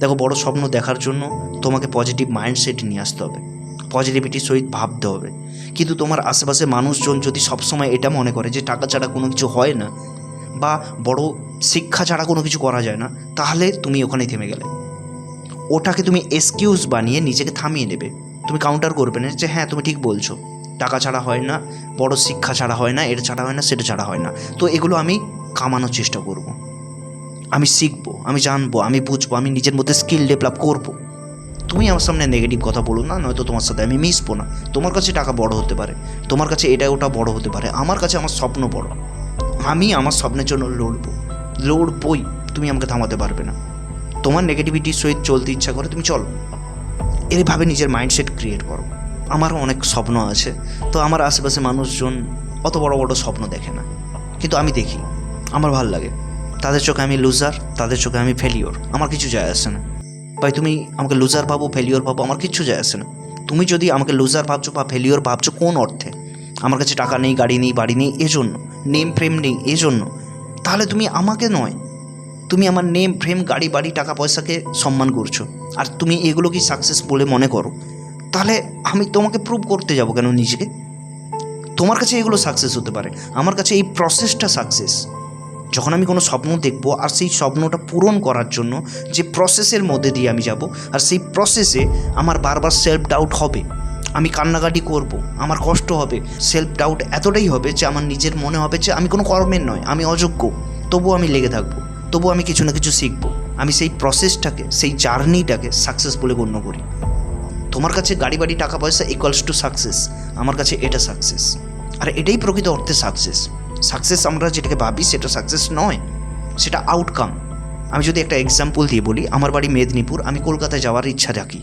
দেখো, বড় স্বপ্ন দেখার জন্য তোমাকে পজিটিভ মাইন্ডসেট নিয়ে আসতে হবে, পজিটিভিটির সহিত ভাবতে হবে। কিন্তু তোমার আশেপাশে মানুষজন যদি সবসময় এটা মনে করে যে টাকা ছাড়া কোনো কিছু হয় না বা বড় শিক্ষা ছাড়া কোনো কিছু করা যায় না, তাহলে তুমি ওখানেই থেমে গেলে। ওটাকে তুমি এক্সকিউজ বানিয়ে নিজেকে থামিয়ে নেবে। তুমি কাউন্টার করবে না যে হ্যাঁ তুমি ঠিক বলছো, টাকা ছাড়া হয় না, বড় শিক্ষা ছাড়া হয় না, এটা ছাড়া হয় না, সেটা ছাড়া হয় না, তো এগুলো আমি কামানোর চেষ্টা করব, আমি শিখবো, আমি জানবো, আমি বুঝবো, আমি নিজের মধ্যে স্কিল ডেভেলপ করবো। তুমি আমার সামনে নেগেটিভ কথা বলো না, নয়তো তোমার সাথে আমি মিশবো না। তোমার কাছে টাকা বড় হতে পারে, তোমার কাছে এটা ওটা বড় হতে পারে, আমার কাছে আমার স্বপ্ন বড়। আমি আমার স্বপ্নের জন্য লড়বই। তুমি আমাকে থামাতে পারবে না। তোমার নেগেটিভিটির সহিত চলতে ইচ্ছা করে তুমি চলো, এইভাবে নিজের মাইন্ডসেট ক্রিয়েট করো। আমারও অনেক স্বপ্ন আছে, তো আমার আশেপাশে মানুষজন অত বড় বড় স্বপ্ন দেখে না, কিন্তু আমি দেখি, আমার ভালো লাগে। তাদের চোখে আমি লুজার, তাদের চোখে আমি ফেলিওর, আমার কিছু যায় আসে না। ভাই তুমি আমাকে লুজার ভাবো, ফেলিওর ভাবো, আমার কিচ্ছু যায় আসে না। তুমি যদি আমাকে লুজার ভাবছো বা ফেলিওর ভাবছো, কোন অর্থে? আমার কাছে টাকা নেই, গাড়ি নেই, বাড়ি নেই এজন্য, নেম ফ্রেম নেই এজন্য, তাহলে তুমি আমাকে নয়, তুমি আমার নেম ফ্রেম গাড়ি বাড়ি টাকা পয়সাকে সম্মান করছো, আর তুমি এগুলো কি সাকসেস বলে মনে করো, তাহলে আমি তোমাকে প্রুভ করতে যাব কেন নিজেকে? তোমার কাছে এগুলো সাকসেস হতে পারে, আমার কাছে এই প্রসেসটা সাকসেস। যখন আমি কোনো স্বপ্ন দেখবো আর সেই স্বপ্নটা পূরণ করার জন্য যে প্রসেসের মধ্যে দিয়ে আমি যাব, আর সেই প্রসেসে আমার বারবার সেলফ ডাউট হবে, আমি কান্নাকাটি করব, আমার কষ্ট হবে, সেলফ ডাউট এতটাই হবে যে আমার নিজের মনে হবে যে আমি কোনো কর্মের নয়, আমি অযোগ্য, তবুও আমি লেগে থাকবো, তবুও আমি কিছু না কিছু শিখবো। আমি সেই প্রসেসটাকে, সেই জার্নিটাকে সাকসেস বলে গণ্য করি। তোমার কাছে গাড়ি বাড়ি টাকা পয়সা ইকুয়ালস টু সাকসেস, আমার কাছে এটা সাকসেস। আর এটাই প্রকৃত অর্থে সাকসেস। সাকসেস আমরা যেটাকে ভাবি সেটা সাকসেস নয়, সেটা আউটকাম। আমি যদি একটা এক্সাম্পল দিয়ে বলি, আমার বাড়ি মেদিনীপুর, আমি কলকাতায় যাওয়ার ইচ্ছা রাখি,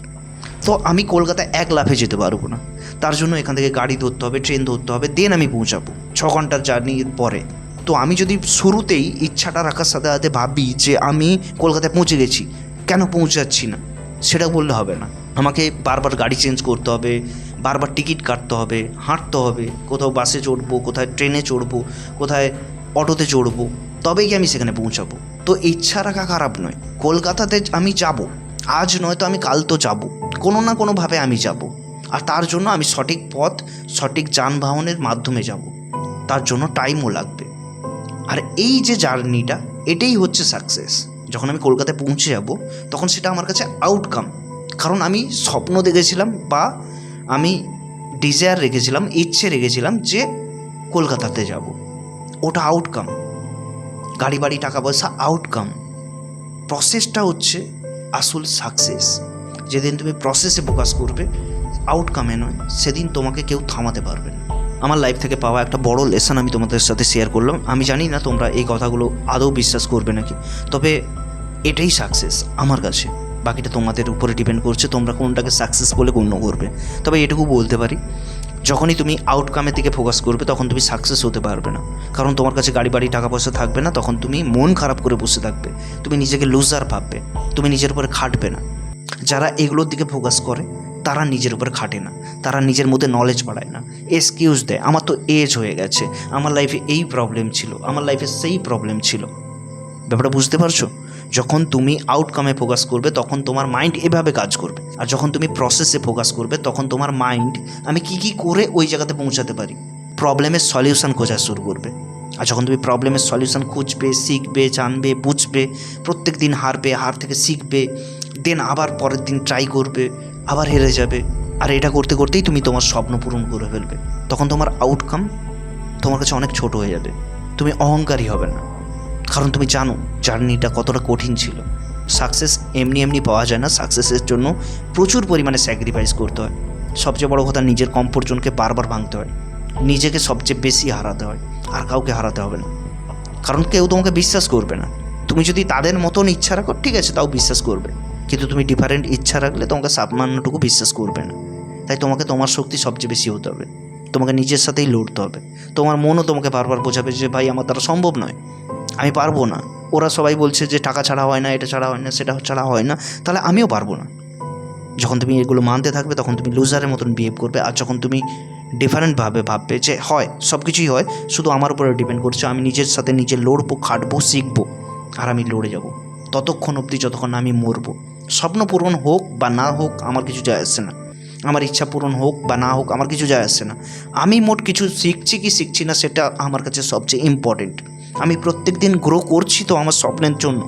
তো আমি কলকাতায় এক লাফে যেতে পারবো না, তার জন্য এখান থেকে গাড়ি ধরতে হবে, ট্রেন ধরতে হবে, দেন আমি পৌঁছাবো 6 ঘন্টার জার্নির পরে। তো আমি যদি শুরুতেই ইচ্ছাটা রাখার সাথে সাথে ভাবি যে আমি কলকাতায় পৌঁছে গেছি, কেন পৌঁছাচ্ছি না, সেটা বললে হবে না। আমাকে বারবার গাড়ি চেঞ্জ করতে হবে, বারবার টিকিট কাটতে হবে, হাঁটতে হবে, কোথাও বাসে চড়বো, কোথায় ট্রেনে চড়বো, কোথায় অটোতে চড়বো, তবেই কি আমি সেখানে পৌঁছাবো। তো ইচ্ছা রাখা খারাপ নয়, কলকাতাতে আমি যাব, আজ নয় তো আমি কাল তো যাব, কোনো না কোনোভাবে আমি যাব। আর তার জন্য আমি সঠিক পথ, সঠিক যানবাহনের মাধ্যমে যাব, তার জন্য টাইমও লাগবে। আর এই যে জার্নিটা, এটাই হচ্ছে সাকসেস। যখন আমি কলকাতায় পৌঁছে যাব, তখন সেটা আমার কাছে আউটকাম, কারণ আমি স্বপ্ন দেখেছিলাম বা আমি ডিজায়ার রেখেছিলাম, ইচ্ছে রেখেছিলাম যে কলকাতাতে যাব, ওটা আউটকাম। গাড়ি বাড়ি টাকা পয়সা আউটকাম, প্রসেসটা হচ্ছে আসল সাকসেস। যেদিন তুমি প্রসেসে ফোকাস করবে, আউটকামে নয়, সেদিন তোমাকে কেউ থামাতে পারবে না। আমার লাইফ থেকে পাওয়া একটা বড় লেসন আমি তোমাদের সাথে শেয়ার করলাম। আমি জানি না তোমরা এই কথাগুলো আদৌ বিশ্বাস করবে নাকি, তবে এটাই সাকসেস আমার কাছে। বাকিটা তোমাদের উপরে ডিপেন্ড করছে, তোমরা কোনটাকে সাকসেস বলে গণ্য করবে। তবে এটুকু বলতে পারি, যখনই তুমি আউটকামের দিকে ফোকাস করবে, তখন তুমি সাকসেস হতে পারবে না। কারণ তোমার কাছে গাড়ি বাড়ি টাকা পয়সা থাকবে না, তখন তুমি মন খারাপ করে বসে থাকবে, তুমি নিজেকে লুজার ভাববে, তুমি নিজের উপরে খাটবে না। যারা এগুলোর দিকে ফোকাস করে, তারা নিজের উপর খাটে না, তারা নিজের মধ্যে নলেজ বাড়ায় না, এক্সকিউজ দেয়, আমার তো এজ হয়ে গেছে, আমার লাইফে এই প্রবলেম ছিল, আমার লাইফে সেই প্রবলেম ছিল। ব্যাপারটা বুঝতে পারছো? যখন তুমি আউটকামে ফোকাস করবে, তখন তোমার মাইন্ড এভাবে কাজ করবে, আর যখন তুমি প্রসেসে ফোকাস করবে, তখন তোমার মাইন্ড আমি কি করে ওই জায়গাতে পৌঁছাতে পারি, প্রবলেমের সলিউশন খোঁজা শুরু করবে। আর যখন তুমি প্রবলেমের সলিউশন খুঁজবে, শিখবে, জানবে, বুঝবে, প্রত্যেক দিন হারবে, হার থেকে শিখবে, দেন আবার পরের দিন ট্রাই করবে, আবার হেরে যাবে, আর এটা করতে করতেই তুমি তোমার স্বপ্ন পূরণ করে ফেলবে। তখন তোমার আউটকাম তোমার কাছে অনেক ছোট হয়ে যাবে, তুমি অহংকারী হবে না, কারণ তুমি জানো জার্নিটা কতটা কঠিন ছিল। সাকসেস এমনি এমনি পাওয়া যায় না, সাকসেসের জন্য প্রচুর পরিমাণে স্যাক্রিফাইস করতে হয়। সবচেয়ে বড় কথা, নিজের কমফোর্ট জোনকে বারবার ভাঙতে হয়, নিজেকে সবচেয়ে বেশি হারাতে হয়, আর কাউকে হারাতে হবে না। কারণ কেউ তোমাকে বিশ্বাস করবে না। তুমি যদি তাদের মতন ইচ্ছা রাখো, ঠিক আছে, তাও বিশ্বাস করবে, কিন্তু তুমি ডিফারেন্ট ইচ্ছা রাখলে তোমাকে সামান্যটুকু বিশ্বাস করবে না। তাই তোমাকে তোমার শক্তি সবচেয়ে বেশি হতে হবে, তোমাকে নিজের সাথেই লড়তে হবে। তোমার মনও তোমাকে বারবার বোঝাবে যে ভাই আমার দ্বারা সম্ভব নয়, আমি পারবো না। ওরা সবাই বলছে যে টাকা ছাড়া হয় না, এটা ছাড়া হয় না, সেটা ছাড়া হয় না, তাহলে আমিও পারবো না। যখন তুমি এগুলো মানতে থাকবে, তখন তুমি লুজারের মতন বিহেভ করবে। আর যখন তুমি ডিফারেন্টভাবে ভাববে যে হয়, সব কিছুই হয়, শুধু আমার উপরে ডিপেন্ড করছে, আমি নিজের সাথে নিজে লড়বো, খাটবো, শিখবো, আর আমি লড়ে যাব ততক্ষণ অবধি যতক্ষণ না আমি মরবো। স্বপ্ন পূরণ হোক বা না হোক আমার কিছু যায় আসে না, আমার ইচ্ছা পূরণ হোক বা না হোক আমার কিছু যায় আসে না। আমি মোট কিছু শিখছি কি শিখছি না সেটা আমার কাছে সবচেয়ে ইম্পর্টেন্ট। আমি প্রত্যেক দিন গ্রো করছি তো আমার স্বপ্নের জন্য,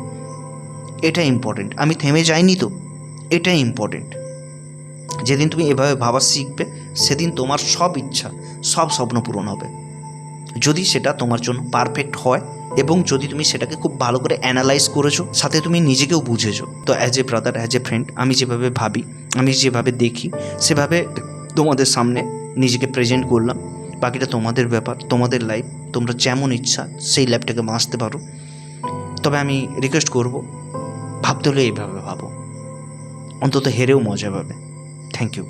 এটা ইম্পর্টেন্ট। আমি থেমে যাইনি তো, এটাই ইম্পর্টেন্ট। যেদিন তুমি এভাবে ভাবা শিখবে সেদিন তোমার সব ইচ্ছা, সব স্বপ্ন পূরণ হবে, যদি সেটা তোমার জন্য পারফেক্ট হয় এবং যদি তুমি সেটাকে খুব ভালো করে অ্যানালাইজ করেছো, সাথে তুমি নিজেকেও বুঝেছো। তো as a brother, as a friend, আমি যেভাবে ভাবি, আমি যেভাবে দেখি, সেভাবে তোমাদের সামনে নিজেকে প্রেজেন্ট করলাম। বাকিটা তোমাদের ব্যাপার, তোমাদের লাইফ, তোমরা যেমন ইচ্ছা সেই লাইফটাকে বাঁচতে পারো। তবে আমি রিকোয়েস্ট করব, ভাবতে হলে এইভাবে ভাবো, অন্তত হেরেও মজা পাবে। Thank you.